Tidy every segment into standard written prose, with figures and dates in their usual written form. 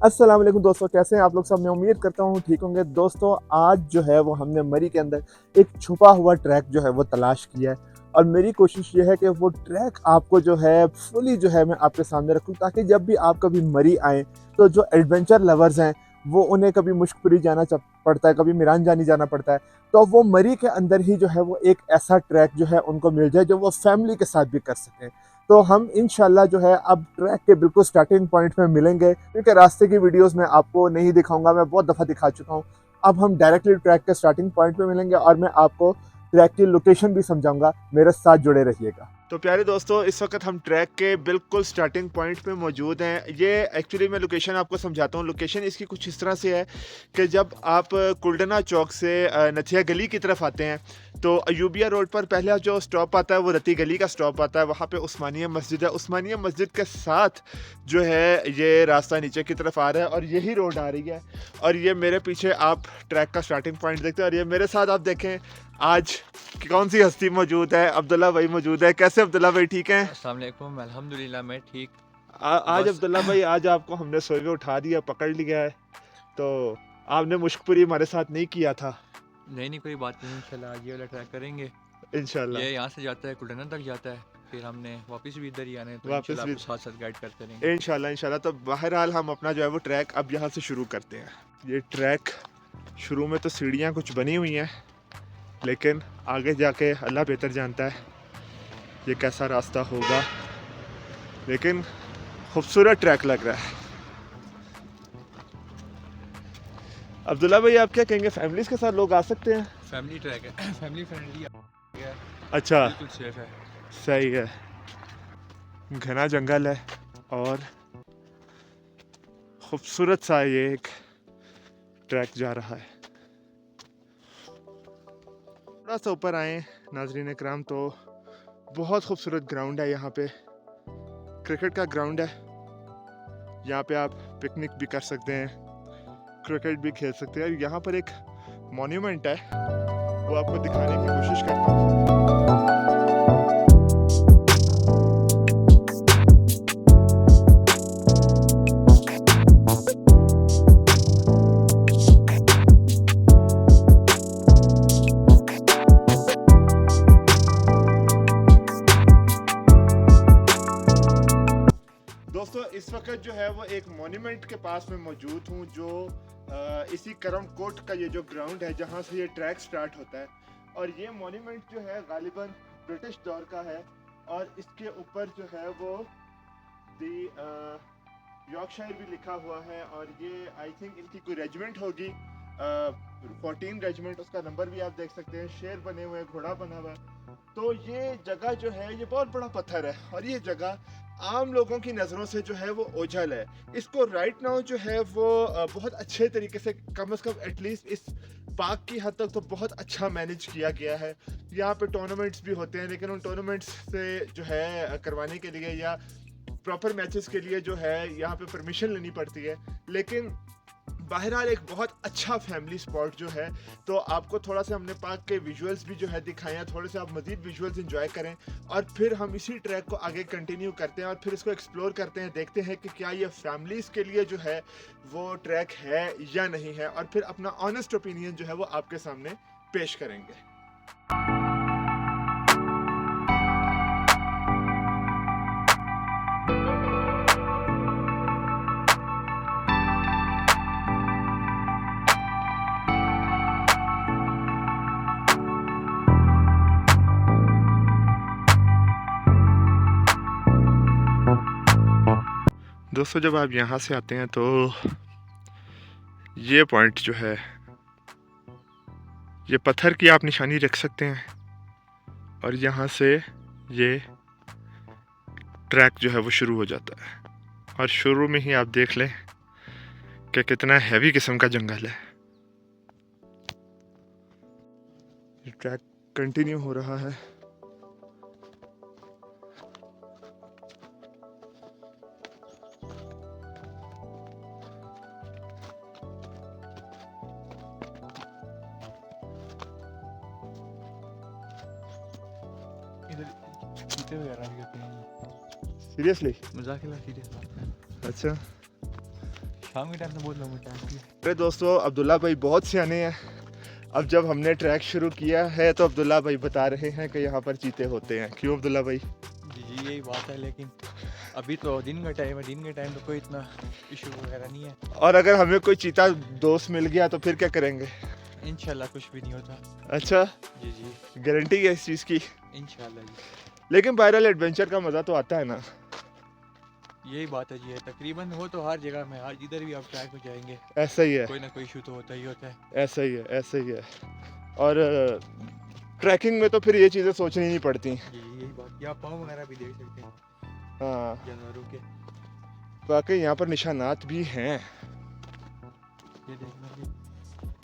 अस्सलाम वालेकुम दोस्तों, कैसे हैं आप लोग सब। मैं उम्मीद करता हूँ ठीक होंगे। दोस्तों आज जो है वो हमने मरी के अंदर एक छुपा हुआ ट्रैक जो है वो तलाश किया है और मेरी कोशिश ये है कि वो ट्रैक आपको जो है फुली जो है मैं आपके सामने रखूँ, ताकि जब भी आप कभी मरी आएँ तो जो एडवेंचर लवर्स हैं वो उन्हें कभी मुश्कपुरी जाना पड़ता है, कभी मिरान जानी जाना पड़ता है, तो वो मरी के अंदर ही जो है वो एक ऐसा ट्रैक जो है उनको मिल जाए जो वो फैमिली के साथ भी कर सकें। तो हम इंशाल्लाह जो है अब ट्रैक के बिल्कुल स्टार्टिंग पॉइंट में मिलेंगे, क्योंकि रास्ते की वीडियोस में आपको नहीं दिखाऊंगा, मैं बहुत दफ़ा दिखा चुका हूँ। अब हम डायरेक्टली ट्रैक के स्टार्टिंग पॉइंट पे मिलेंगे और मैं आपको ट्रैक की लोकेशन भी समझाऊंगा। मेरे साथ जुड़े रहिएगा। तो प्यारे दोस्तों, इस वक्त हम ट्रैक के बिल्कुल स्टार्टिंग पॉइंट पे मौजूद हैं। ये एक्चुअली मैं लोकेशन आपको समझाता हूँ। लोकेशन इसकी कुछ इस तरह से है कि जब आप कुल्डना चौक से नथिया गली की तरफ आते हैं तो अयूबिया रोड पर पहला जो स्टॉप आता है वो रती गली का स्टॉप आता है। वहाँ पे उस्मानिया मस्जिद है। उस्मानिया मस्जिद के साथ जो है ये रास्ता नीचे की तरफ आ रहा है और यही रोड आ रही है। और ये मेरे पीछे आप ट्रैक का स्टार्टिंग पॉइंट देखते हैं और ये मेरे साथ आप देखें आज कौन सी हस्ती मौजूद है। अब्दुल्ला भाई मौजूद है। कैसे अब्दुल्ला भाई, ठीक हैं? अस्सलाम वालेकुम, अल्हम्दुलिल्लाह मैं ठीक। आज बस अब्दुल्ला भाई, आज आपको हमने सोए हुए उठा दिया, पकड़ लिया है। तो आपने मुश्कपुरी हमारे साथ नहीं किया था। नहीं कोई बात नहीं, इंशाल्लाह आगे वाला ट्राई करेंगे। इंशाल्लाह ये यहाँ से जाता है कुल्डना तक जाता है, फिर हमने वापस भी इधर ही आना है, तो वापस इंशाल्लाह भी आपको साथ साथ गाइड करते रहेंगे। इंशाल्लाह इंशाल्लाह। तो बहरहाल हम अपना जो है वो ट्रैक अब यहाँ से शुरू करते हैं। ये ट्रैक शुरू में तो सीढ़ियाँ कुछ बनी हुई हैं, लेकिन आगे जाके अल्लाह बेहतर जानता है ये कैसा रास्ता होगा, लेकिन खूबसूरत ट्रैक लग रहा है। अब्दुल्ला भाई, आप क्या कहेंगे, फैमिलीज के साथ लोग आ सकते हैं? फैमिली ट्रैक है, फैमिली फ्रेंडली है, अच्छा, बिल्कुल सेफ है। सही है। घना जंगल है और खूबसूरत सा ये एक ट्रैक जा रहा है। थोड़ा सा ऊपर आए नाजरीन इकराम तो बहुत खूबसूरत ग्राउंड है। यहाँ पे क्रिकेट का ग्राउंड है। यहाँ पे आप पिकनिक भी कर सकते हैं, क्रिकेट भी खेल सकते हैं। और यहाँ पर एक मॉन्यूमेंट है, वो आपको दिखाने की कोशिश करता हूँ। दोस्तों इस वक्त जो है वो एक मॉन्यूमेंट के पास में मौजूद हूँ, जो इसी करम कोट का ये जो ग्राउंड है जहाँ से ये ट्रैक स्टार्ट होता है। और ये मॉन्यूमेंट जो है गालिबन ब्रिटिश दौर का है और इसके ऊपर जो है वो दी यॉर्कशायर भी लिखा हुआ है। और ये आई थिंक इनकी कोई रेजिमेंट होगी, 14 रेजिमेंट। उसका नंबर भी आप देख सकते हैं, शेर बने हुए हैं, घोड़ा बना हुआ है। तो ये जगह जो है ये बहुत बड़ा पत्थर है और ये जगह आम लोगों की नज़रों से जो है वो ओझल है। इसको राइट नाउ जो है वो बहुत अच्छे तरीके से, कम से कम एटलीस्ट इस पार्क की हद तक तो बहुत अच्छा मैनेज किया गया है। यहाँ पे टूर्नामेंट्स भी होते हैं, लेकिन उन टूर्नामेंट्स से जो है करवाने के लिए या प्रॉपर मैचेस के लिए जो है यहाँ पे परमिशन लेनी पड़ती है। लेकिन बहरहाल एक बहुत अच्छा फैमिली स्पॉट जो है। तो आपको थोड़ा सा हमने पार्क के विजुअल्स भी जो है दिखाए हैं, थोड़े से आप मजीद विजुअल्स एंजॉय करें और फिर हम इसी ट्रैक को आगे कंटिन्यू करते हैं और फिर इसको एक्सप्लोर करते हैं, देखते हैं कि क्या ये फैमिलीज़ के लिए जो है वो ट्रैक है या नहीं है, और फिर अपना ऑनेस्ट ओपिनियन जो है वो आपके सामने पेश करेंगे। दोस्तों जब आप यहाँ से आते हैं तो ये पॉइंट जो है, ये पत्थर की आप निशानी रख सकते हैं और यहाँ से ये ट्रैक जो है वो शुरू हो जाता है। और शुरू में ही आप देख लें कि कितना हैवी किस्म का जंगल है। ये ट्रैक कंटिन्यू हो रहा है। इधर चीते वगैरह भी होते हैं। सीरियसली? मजाक सीरियस बात है। अच्छा, शाम के टाइम तो बहुत लोग टाइम की अरे दोस्तों, अब्दुल्ला भाई बहुत सियाने हैं। अब जब हमने ट्रैक शुरू किया है तो अब्दुल्ला भाई बता रहे हैं कि यहाँ पर चीते होते हैं। क्यों अब्दुल्ला भाई? जी यही बात है, लेकिन अभी तो दिन का टाइम है, दिन के टाइम तो कोई इतना इशू वगैरह नहीं है। और अगर हमें कोई चीता दोस्त मिल गया तो फिर क्या करेंगे? इंशाल्लाह कुछ भी नहीं होता। अच्छा, जी जी गारंटी है इस चीज़ की? इंशाल्लाह जी। लेकिन बहरहाल एडवेंचर का मज़ा तो आता है ना। यही बात है जी, है तकरीबन वो तो हर जगह में, हर जिधर भी आप ट्रैक पे जाएंगे ऐसा ही है, कोई ना कोई इशू तो होता ही होता है। ऐसा ही है, ऐसा ही है। और ट्रैकिंग में तो फिर ये चीज़ें सोचनी नहीं पड़ती। जी यही बात, या पाँव वगैरह भी देख सकते हैं हाँ, जानवरों के। वाकई यहाँ पर निशानात भी हैं। ये देखना जी।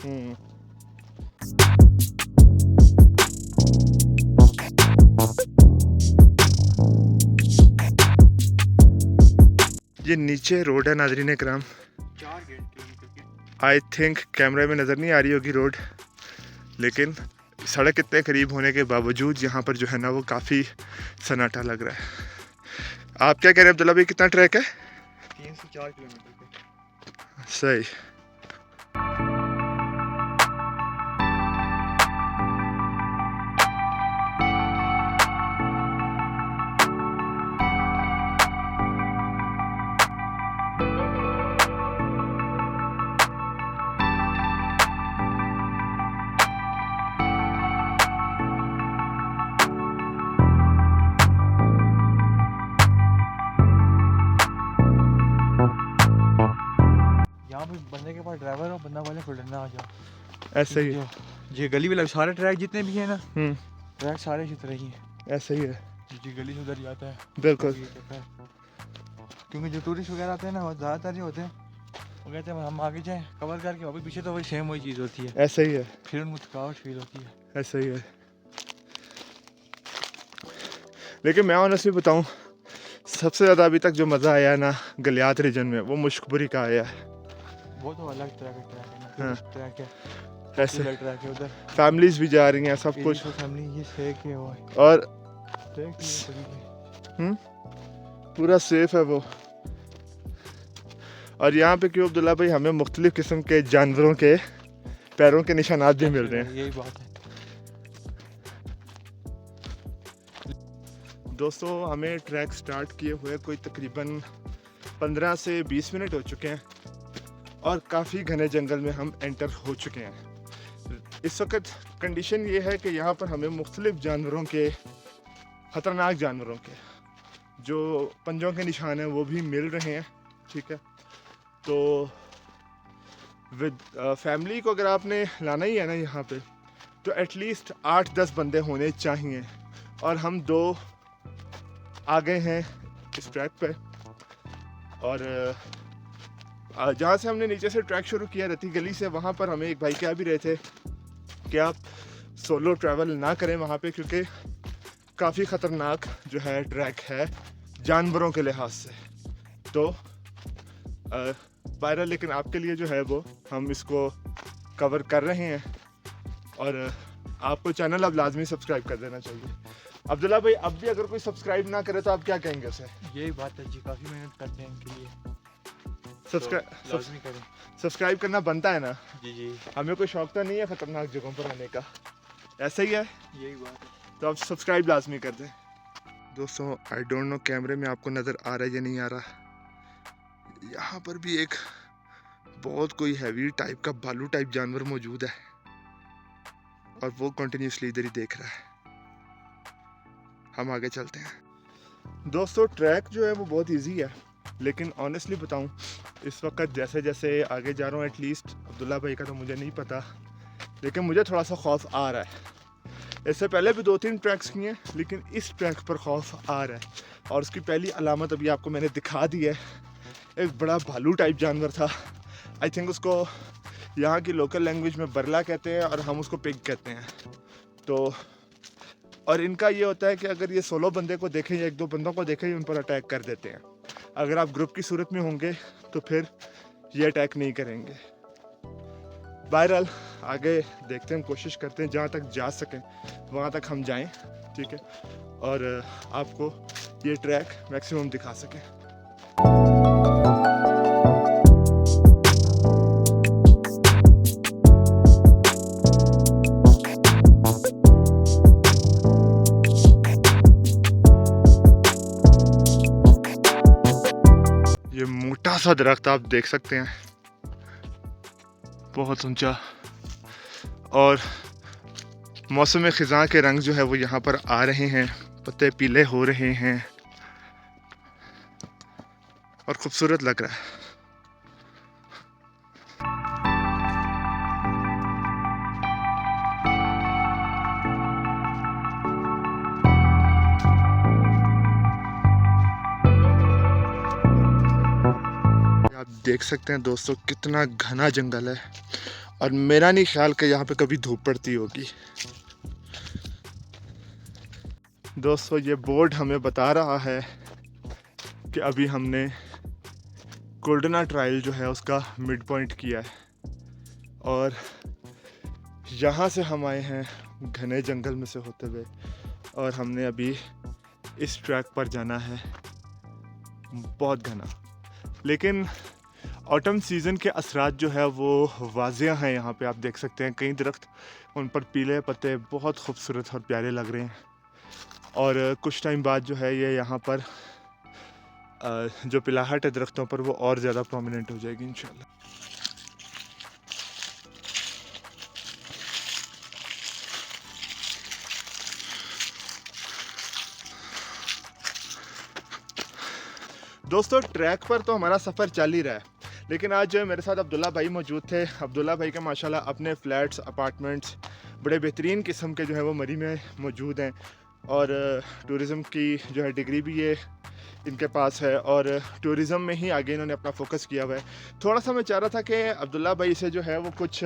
हम्म। ये नीचे रोड है नाज़रीन कराम। 4 किलोमीटर की। आई थिंक कैमरे में नज़र नहीं आ रही होगी रोड, लेकिन सड़क इतने करीब होने के बावजूद यहाँ पर जो है ना वो काफ़ी सन्नाटा लग रहा है। आप क्या कह रहे हैं अब्दुल्ला भाई, कितना ट्रैक है? 3 से 4 किलोमीटर के। सही। यहाँ पे बंदे के पास ड्राइवर हो, बंदा बोले फिर डरना आ जाओ। ऐसा ही है। ये गली वाले सारे ट्रैक जितने भी हैं ना, हम्म, ट्रैक सारे इसी तरह ही हैं। ऐसा ही है, जी गली से उधर जाता है। बिल्कुल। ये चक्कर है। क्योंकि जो टूरिस्ट वगैरह आते हैं ना, वो ज़्यादातर जो होते हैं वो कहते हैं हम आगे जाएं कवर करके, वापस पीछे तो वही सेम वही चीज़ होती है, ऐसा ही है, फिर उनको थकावट फील होती है। ऐसा ही है। लेकिन मैं ऑनेस्टली बताऊँ, सबसे ज़्यादा अभी तक जो मज़ा आया है ना गलियात रीजन में, वो मुश्कपुरी का आया है। वो तो अलग तरह का ट्रैक है ना, हाँ। ट्रैक है, ऐसे अलग ट्रैक है। उधर फैमिलीज भी जा रही हैं, सब कुछ। फैमिली ये सेक है वो और सेक है। पूरा सेफ है वो। और यहाँ पे क्यों अब्दुल्ला भाई, हमें मुख्तलिफ किस्म के जानवरों के पैरों के निशानात भी मिल रहे हैं। यही बात है दोस्तों, हमें ट्रैक स्टार्ट किए हुए कोई तकरीबन 15 से 20 मिनट हो चुके हैं और काफ़ी घने जंगल में हम एंटर हो चुके हैं। इस वक्त कंडीशन ये है कि यहाँ पर हमें मुख्तलिफ जानवरों के, ख़तरनाक जानवरों के जो पंजों के निशान हैं वो भी मिल रहे हैं। ठीक है, तो विद फैमिली को अगर आपने लाना ही है ना यहाँ पे, तो एटलीस्ट 8-10 बंदे होने चाहिए। और हम 2 आ गए हैं इस ट्रैक पे। और जहाँ से हमने नीचे से ट्रैक शुरू किया रती गली से, वहाँ पर हमें एक भाई कह भी रहे थे कि आप सोलो ट्रैवल ना करें वहाँ पे, क्योंकि काफ़ी ख़तरनाक जो है ट्रैक है जानवरों के लिहाज से। तो बहरहाल, लेकिन आपके लिए जो है वो हम इसको कवर कर रहे हैं। और आपको चैनल अब लाजमी सब्सक्राइब कर देना चाहिए। अब्दुल्ला भाई, अब भी अगर कोई सब्सक्राइब ना करे तो आप क्या कहेंगे उसे? यही बात है जी, काफ़ी मेहनत करते हैं इनके लिए, सब्सक्राइब लाजमी करें। सब्सक्राइब करना बनता है ना। जी जी हमें कोई शौक तो नहीं है ख़तरनाक जगहों पर आने का, ऐसा ही है। यही बात है। तो आप सब्सक्राइब लाजमी कर दें। दोस्तों, आई डोंट नो कैमरे में आपको नज़र आ रहा है या नहीं आ रहा, यहाँ पर भी एक बहुत कोई हैवी टाइप का भालू टाइप जानवर मौजूद है और वो कंटिन्यूसली इधर ही देख रहा है। हम आगे चलते हैं। दोस्तों, ट्रैक जो है वो बहुत इजी है, लेकिन ऑनेस्टली बताऊं, इस वक्त जैसे जैसे आगे जा रहा हूँ, एटलीस्ट अब्दुल्ला भाई का तो मुझे नहीं पता, लेकिन मुझे थोड़ा सा खौफ आ रहा है। इससे पहले भी 2-3 ट्रैक्स किए, लेकिन इस ट्रैक पर खौफ आ रहा है। और उसकी पहली अलामत अभी आपको मैंने दिखा दी है। एक बड़ा भालू टाइप जानवर था। आई थिंक उसको यहाँ की लोकल लैंग्वेज में बरला कहते हैं और हम उसको पिग कहते हैं। तो और इनका ये होता है कि अगर ये 16 बंदे को देखें या 1-2 बंदों को देखें, उन पर अटैक कर देते हैं। अगर आप ग्रुप की सूरत में होंगे तो फिर ये अटैक नहीं करेंगे। बहरहाल, आगे देखते हैं, कोशिश करते हैं जहाँ तक जा सकें वहाँ तक हम जाएं। ठीक है, और आपको ये ट्रैक मैक्सिमम दिखा सकें। बड़ा सा दरख्त आप देख सकते हैं, बहुत ऊंचा। और मौसम ख़िज़ां के रंग जो है वो यहाँ पर आ रहे हैं, पत्ते पीले हो रहे हैं और ख़ूबसूरत लग रहा है। आप देख सकते हैं दोस्तों कितना घना जंगल है, और मेरा नहीं ख्याल कि यहाँ पे कभी धूप पड़ती होगी। दोस्तों ये बोर्ड हमें बता रहा है कि अभी हमने गोल्डना ट्रायल जो है उसका मिड पॉइंट किया है, और यहाँ से हम आए हैं घने जंगल में से होते हुए, और हमने अभी इस ट्रैक पर जाना है, बहुत घना। लेकिन ऑटम सीज़न के असरात जो है वो वाज़िया हैं। यहाँ पे आप देख सकते हैं कई दरख्त, उन पर पीले पत्ते बहुत खूबसूरत और प्यारे लग रहे हैं, और कुछ टाइम बाद जो है ये यहाँ पर जो पिलाहट है दरख्तों पर वो और ज़्यादा प्रोमिनेंट हो जाएगी इंशाल्लाह। दोस्तों ट्रैक पर तो हमारा सफ़र चल ही रहा है, लेकिन आज जो है मेरे साथ अब्दुल्ला भाई मौजूद थे। अब्दुल्ला भाई के माशाल्लाह अपने फ्लैट्स अपार्टमेंट्स बड़े बेहतरीन किस्म के जो है वो मरी में मौजूद हैं, और टूरिज़म की जो है डिग्री भी ये इनके पास है, और टूरिज़म में ही आगे इन्होंने अपना फोकस किया हुआ है। थोड़ा सा मैं चाह रहा था कि अब्दुल्ला भाई से जो है वो कुछ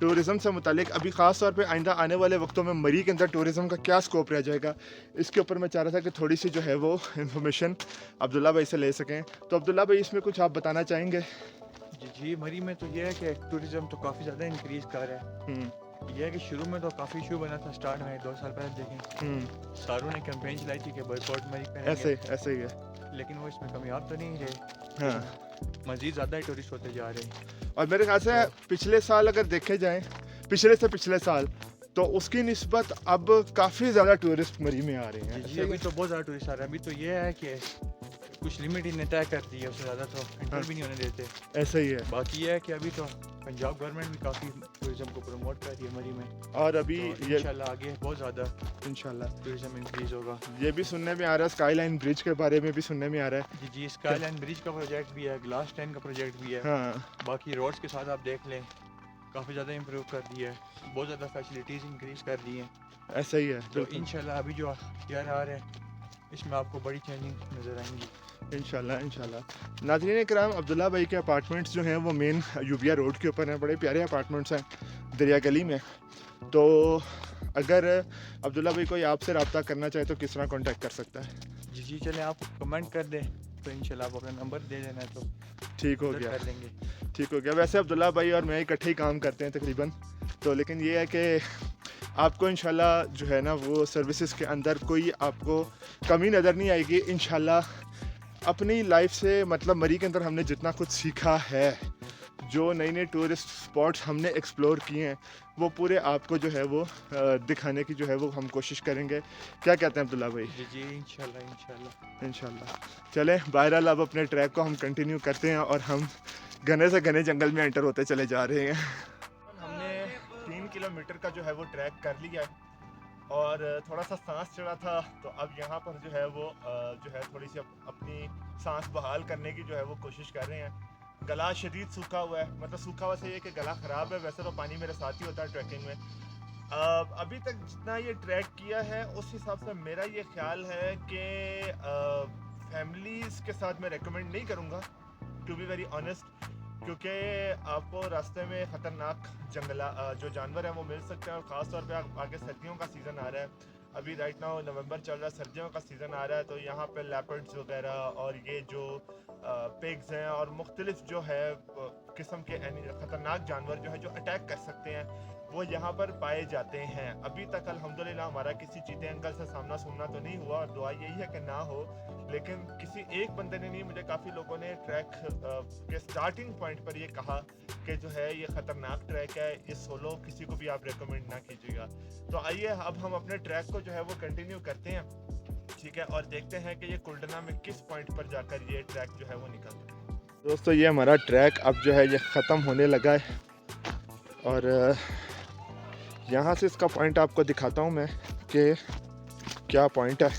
टूरिज़म से मुतालिक अभी ख़ास तौर पे आइंदा आने वाले वक्तों में मरी के अंदर टूरिज़म का क्या स्कोप रह जाएगा, इसके ऊपर मैं चाह रहा था कि थोड़ी सी जो है वो इन्फॉर्मेशन अब्दुल्ला भाई से ले सकें। तो अब्दुल्ला भाई इसमें कुछ आप बताना चाहेंगे? जी मरी में तो ये है कि टूरिज़म तो काफ़ी ज़्यादा इंक्रीज़ कर रहा है। ये है कि शुरू में तो काफ़ी इशू बना था, स्टार्ट में 2 साल पहले देखें सारों ने कैंपेन चलाई थी कि बॉयकॉट मरी करेंगे, ऐसे ही है, लेकिन वो इसमें कामयाब तो नहीं रहे। हाँ। मज़ीद ज़्यादा टूरिस्ट होते जा रहे हैं, और मेरे ख्याल से पिछले साल अगर देखे जाएं, पिछले से पिछले साल, तो उसकी निस्बत अब काफ़ी ज़्यादा टूरिस्ट मरी में आ रहे हैं। जी अभी तो बहुत ज़्यादा टूरिस्ट आ रहे हैं। अभी तो ये है कि कुछ लिमिट इन्हें तय कर दी है, उससे ज़्यादा तो एंटर भी नहीं होने देते। ऐसा ही है। बाकी ये है कि अभी तो पंजाब गवर्नमेंट भी काफ़ी टूरिज़म को प्रमोट कर रही है मरी में, और अभी तो ये इंशाल्लाह आगे बहुत ज़्यादा इंशाल्लाह टूरिज़म इंक्रीज़ होगा। ये भी सुनने में आ रहा है, स्काई लाइन ब्रिज के बारे में भी सुनने में आ रहा है। जी स्काई लाइन ब्रिज का प्रोजेक्ट भी है, ग्लास 10 का प्रोजेक्ट भी है। हाँ, बाकी रोड्स के साथ आप देख लें काफ़ी ज़्यादा इम्प्रूव कर दी है, बहुत ज़्यादा फैसिलिटीज़ इंक्रीज़ कर दी हैं। ऐसा ही है। तो इंशाल्लाह अभी जो यार आ रहे हैं इसमें आपको बड़ी चेंजिंग नज़र आएंगी इंशाल्लाह। नाज़रीन इकराम, अब्दुल्ला भाई के अपार्टमेंट्स जो हैं वो मेन यूबिया रोड के ऊपर हैं, बड़े प्यारे अपार्टमेंट्स हैं दरिया गली में। तो अगर अब्दुल्ला भाई कोई आपसे रब्ता करना चाहे तो किस तरह कॉन्टेक्ट कर सकता है? जी चलें आप कमेंट कर दें तो इंशाल्लाह आप अपना नंबर दे देना तो ठीक हो उधर गया, कर लेंगे। ठीक हो गया। वैसे अब्दुल्ला भाई और मैं इकट्ठे ही काम करते हैं तकरीबन, तो लेकिन ये है कि आपको इंशाल्लाह जो है ना वो सर्विसेज के अंदर कोई आपको कमी नज़र नहीं आएगी इंशाल्लाह। अपनी लाइफ से मतलब मरी के अंदर हमने जितना कुछ सीखा है, जो नई नई टूरिस्ट स्पॉट्स हमने एक्सप्लोर किए हैं, वो पूरे आपको जो है वो दिखाने की जो है वो हम कोशिश करेंगे। क्या कहते हैं अब्दुल्ला भाई? जी इंशाल्लाह। चलें बहरहाल अब अपने ट्रैक को हम कंटिन्यू करते हैं, और हम घने से घने जंगल में एंटर होते चले जा रहे हैं। हमने 3 किलोमीटर का जो है वो ट्रैक कर लिया है, और थोड़ा सा सांस चढ़ा था, तो अब यहाँ पर जो है वो जो है थोड़ी सी अपनी सांस बहाल करने की जो है वो कोशिश कर रहे हैं। गला शदीद सूखा हुआ है, मतलब सूखा हुआ से ये कि गला ख़राब है। वैसे तो पानी मेरे साथ ही होता है ट्रैकिंग में। अभी तक जितना ये ट्रैक किया है उस हिसाब से मेरा ये ख्याल है कि फैमिलीज़ के साथ मैं रेकमेंड नहीं करूँगा, टू बी वेरी ऑनेस्ट, क्योंकि आपको रास्ते में ख़तरनाक जो जानवर हैं वो मिल सकते हैं, और ख़ास तौर पे आगे सर्दियों का सीज़न आ रहा है। अभी राइट नाउ नवंबर चल रहा है, सर्दियों का सीज़न आ रहा है, तो यहाँ पे लेपर्ड्स वगैरह और ये जो पिग्स हैं और मुख्तलिफ जो है किस्म के ख़तरनाक जानवर जो है जो अटैक कर सकते हैं, वो यहाँ पर पाए जाते हैं। अभी तक अल्हम्दुलिल्लाह हमारा किसी चीते अंकल से सामना सुनना तो नहीं हुआ, और दुआ यही है कि ना हो, लेकिन किसी एक बंदे ने नहीं, मुझे काफ़ी लोगों ने ट्रैक के स्टार्टिंग पॉइंट पर ये कहा कि जो है ये ख़तरनाक ट्रैक है, ये सोलो किसी को भी आप रेकमेंड ना कीजिएगा। तो आइए अब हम अपने ट्रैक को जो है वो कंटिन्यू करते हैं, ठीक है, और देखते हैं कि ये कुल्डना में किस पॉइंट पर जाकर ये ट्रैक जो है वो निकलता है। दोस्तों ये हमारा ट्रैक अब जो है ये ख़त्म होने लगा है और यहाँ से इसका पॉइंट आपको दिखाता हूँ मैं कि क्या पॉइंट है।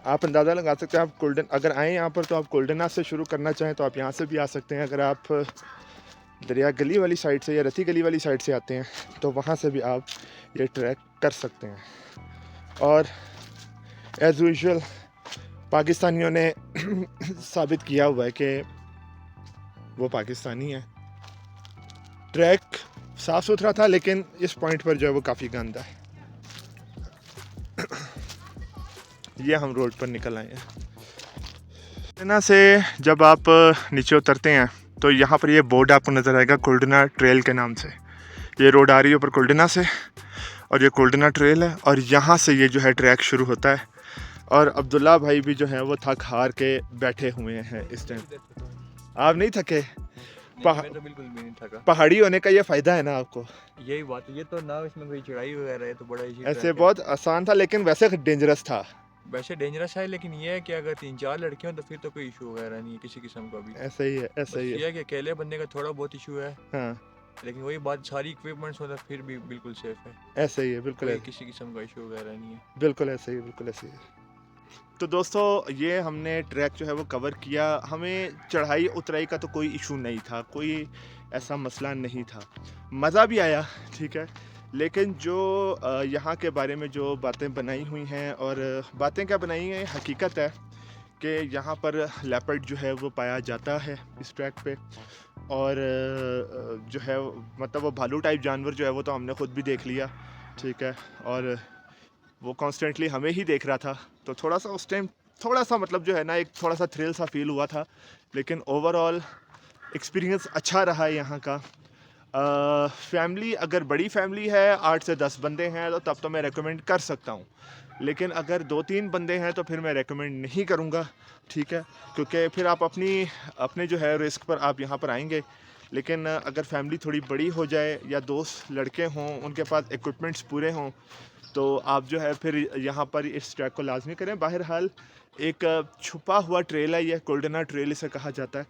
आप अंदाज़ा लगा सकते हैं, आप गोल्डन अगर आएँ यहाँ पर तो आप गोल्डन से शुरू करना चाहें तो आप यहाँ से भी आ सकते हैं। अगर आप दरिया गली वाली साइड से या रती गली वाली साइड से आते हैं तो वहाँ से भी आप ये ट्रैक कर सकते हैं। और एज़ यूजुअल पाकिस्तानियों ने साबित किया हुआ है कि वो पाकिस्तानी है। ट्रैक साफ़ सुथरा था लेकिन इस पॉइंट पर जो है वो काफ़ी गंदा है। ये हम रोड पर निकल आए हैं। गोल्डना से जब आप नीचे उतरते हैं तो यहाँ पर ये बोर्ड आपको नज़र आएगा गोल्डना ट्रेल के नाम से। ये रोड आ रही है ऊपर गोल्डना से और ये गोल्डना ट्रेल है और यहाँ से ये जो है ट्रैक शुरू होता है। और अब्दुल्ला भाई भी जो है वो थक हार के बैठे हुए हैं इस टाइम। आप नहीं थके? मैं तो बिल्कुल भी नहीं थका। पहाड़ी होने का ये फ़ायदा है ना आपको। यही बात है, ये तो ना इसमें कोई चढ़ाई वगैरह है तो बड़ा इजी ऐसे बहुत आसान था लेकिन वैसे डेंजरस था। वैसे डेंजरस है, लेकिन ये है कि अगर 3-4 लड़के हों तो फिर तो कोई इशू वगैरह नहीं है किसी किस्म का भी। ऐसा ही है, ऐसा ही ये है कि अकेले बंदे का थोड़ा बहुत इशू है। हाँ लेकिन वही बात, सारी इक्विपमेंट्स हो तो फिर भी बिल्कुल सेफ है। ऐसा ही है, बिल्कुल कोई किसी किस्म का इशू वगैरह नहीं है। बिल्कुल ऐसे ही, बिल्कुल ऐसे ही। तो दोस्तों ये हमने ट्रैक जो है वो कवर किया। हमें चढ़ाई उतराई का तो कोई इशू नहीं था, कोई ऐसा मसला नहीं था, मज़ा भी आया, ठीक है। लेकिन जो यहाँ के बारे में जो बातें बनाई हुई हैं, और बातें क्या बनाई हैं, हकीकत है कि यहाँ पर लेपर्ड जो है वो पाया जाता है इस ट्रैक पे। और जो है मतलब वो भालू टाइप जानवर जो है वो तो हमने ख़ुद भी देख लिया, ठीक है। और वो कॉन्स्टेंटली हमें ही देख रहा था, तो थोड़ा सा उस टाइम थोड़ा सा मतलब जो है ना एक थोड़ा सा थ्रिल सा फील हुआ था। लेकिन ओवरऑल एक्सपीरियंस अच्छा रहा है यहाँ का। फैमिली अगर बड़ी फैमिली है 8 से 10 बंदे हैं तो तब तो मैं रेकमेंड कर सकता हूँ। लेकिन अगर 2-3 बंदे हैं तो फिर मैं रेकमेंड नहीं करूँगा, ठीक है। क्योंकि फिर आप अपने जो है रिस्क पर आप यहाँ पर आएंगे। लेकिन अगर फैमिली थोड़ी बड़ी हो जाए या दोस्त लड़के हों, उनके पास इक्विपमेंट्स पूरे हों, तो आप जो है फिर यहाँ पर इस ट्रैक को लाजमी करें। बहरहाल एक छुपा हुआ ट्रेल है, यह गोल्डना ट्रेल इसे कहा जाता है,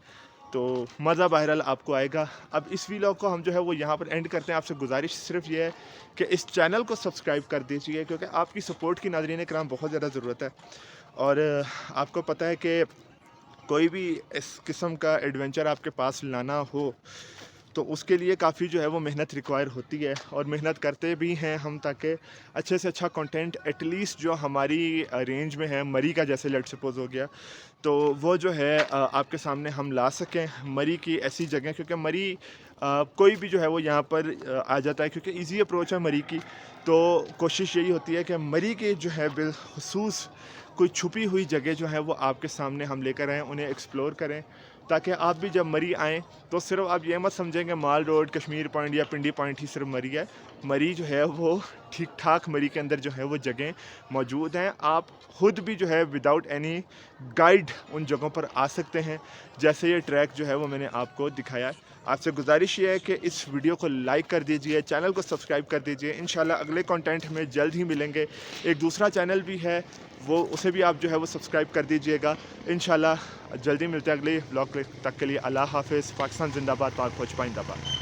तो मज़ा बहरहाल आपको आएगा। अब इस वीडियो को हम जो है वो यहाँ पर एंड करते हैं। आपसे गुजारिश सिर्फ ये है कि इस चैनल को सब्सक्राइब कर दीजिए, क्योंकि आपकी सपोर्ट की नाज़रीन कराम बहुत ज़्यादा ज़रूरत है। और आपको पता है कि कोई भी इस किस्म का एडवेंचर आपके पास लाना हो तो उसके लिए काफ़ी जो है वो मेहनत रिक्वायर होती है, और मेहनत करते भी हैं हम, ताकि अच्छे से अच्छा कंटेंट एटलीस्ट जो हमारी रेंज में है, मरी का जैसे लेट सपोज हो गया, तो वो जो है आपके सामने हम ला सकें। मरी की ऐसी जगह, क्योंकि मरी कोई भी जो है वो यहाँ पर आ जाता है, क्योंकि इजी अप्रोच है मरी की। तो कोशिश यही होती है कि मरी के जो है बिलखुसूस कोई छुपी हुई जगह जो है वो आपके सामने हम लेकर आएँ, उन्हें एक्सप्लोर करें, ताकि आप भी जब मरी आएँ तो सिर्फ आप ये मत समझेंगे माल रोड, कश्मीर पॉइंट या पिंडी पॉइंट ही सिर्फ मरी है। मरी जो है वो ठीक ठाक मरी के अंदर जो है वो जगह मौजूद हैं। आप खुद भी जो है विदाउट एनी गाइड उन जगहों पर आ सकते हैं, जैसे ये ट्रैक जो है वो मैंने आपको दिखाया है। आपसे गुजारिश ये है कि इस वीडियो को लाइक कर दीजिए, चैनल को सब्सक्राइब कर दीजिए। इंशाल्लाह अगले कंटेंट में जल्द ही मिलेंगे। एक दूसरा चैनल भी है, वो उसे भी आप जो है वो सब्सक्राइब कर दीजिएगा। इंशाल्लाह जल्दी मिलते हैं अगले ब्लॉग तक के लिए। अल्लाह हाफ़िज़। पाकिस्तान जिंदाबाद, पाक फौज पाइंदाबाद।